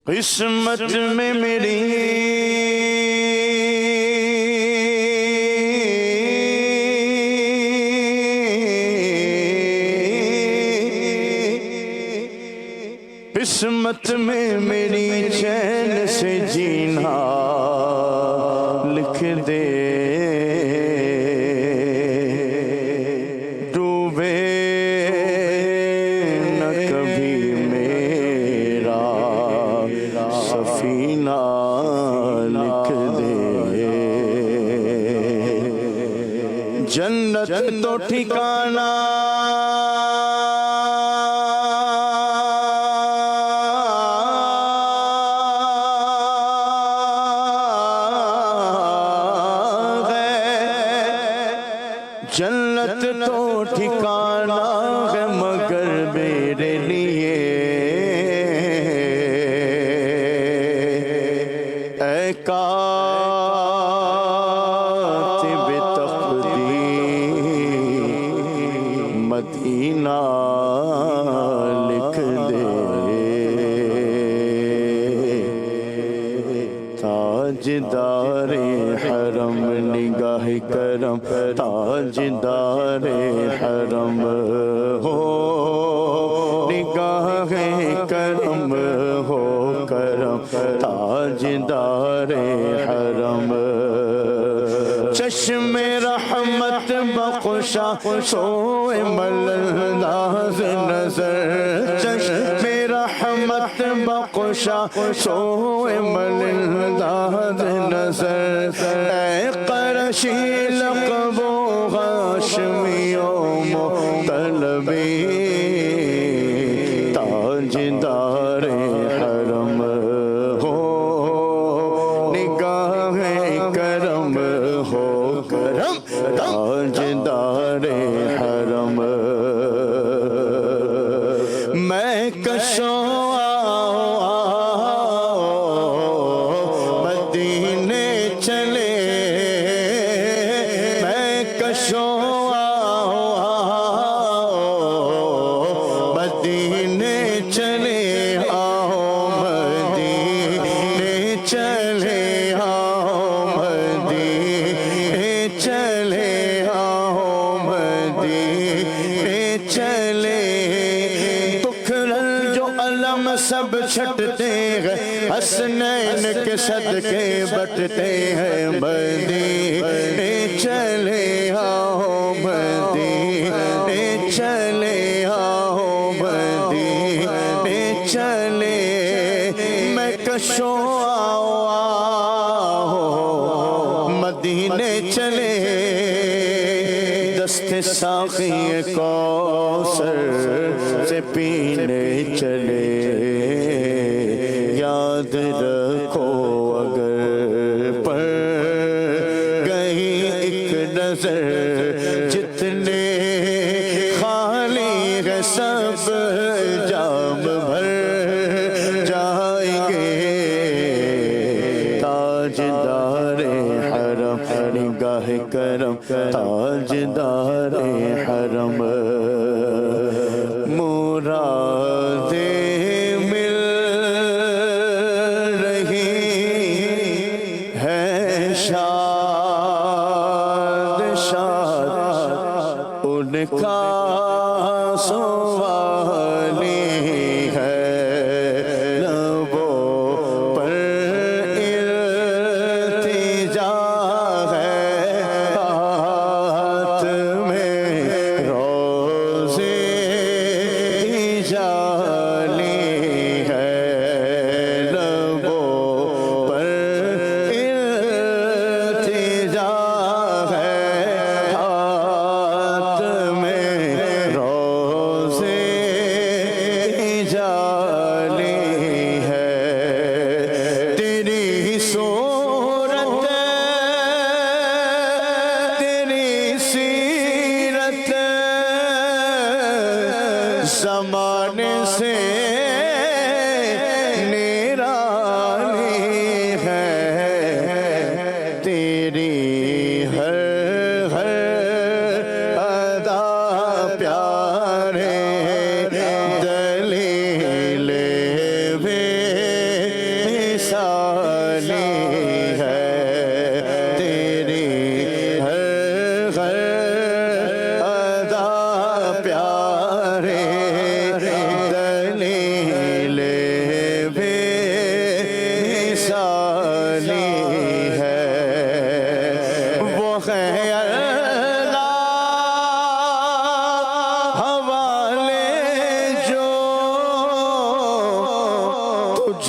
قسمت میں میری قسمت میں میری چین سے جینا لکھ دے، ڈوبے نہ کبھی میرا سفینہ لکھ دے، جنت تو ٹھکانہ جنت تو ٹھکانہ ہے مگر میرے لیے اے کاتب تقدیر مدینہ لکھ دے، تاجدار حرم نگاہ کرم، تاجدار حرم ہو نگاہ کرم ہو کرم، تاجدار حرم چشم رحمت بخشا سوئے ملنداز نظر، چشم رحمت بخشا سوئے ملنداز نظر، اے قرشی لقب و غاشمی و مطلبی، تاجدار حرم ہو نگاہ کرم ہو کرم، تاجدار حرم میں کشوں مدینے چلے، میں کشوں مدینے چلے آؤ، مدینے چلے آؤ، مدینے چلے آؤ، مدینے چلے، بکھرل جو علم سب چھٹتے ہیں، حسنین کے صدقے بٹتے ہیں، مدینے چلے آؤ، مدینے چلے آؤ، مدینے چلے، میں کشوں مدینے چلے، دست ساقی کوثر سے پینے چلے، یاد رکھو اگر پڑ گئی ایک نظر، جتنے خالی ہے سب جام بھر جائیں گے، تاجدار حرم نگاہ کرم، تاجدار حرم مرادیں مل رہی ہے، شاد شاد ان کا سوالی ہے، لبوں پر التجا ہے، ہاتھ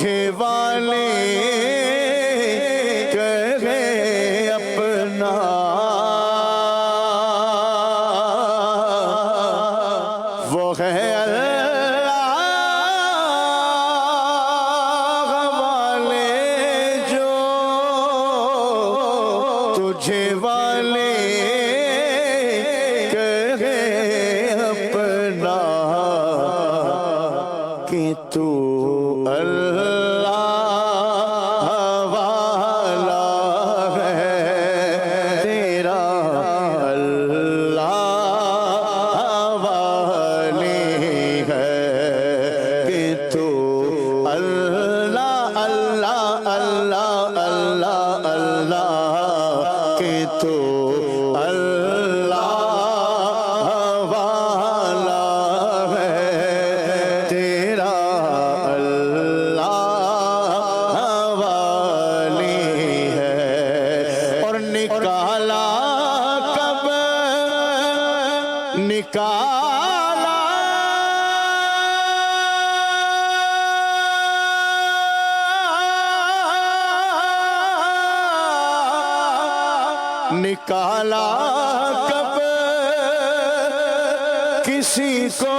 تجھے والے کہے اپنا وہ ہے اللہ والے جو تجھے والے کہے اپنا کہ تو اللہ والا ہے تیرا اللہ والی ہے کہ تو اللہ اللہ اللہ اللہ اللہ کہ تو اللہ والا ہے تیرا اللہ والی ہے اور نکالا کب نکالا نکالا کب کسی کو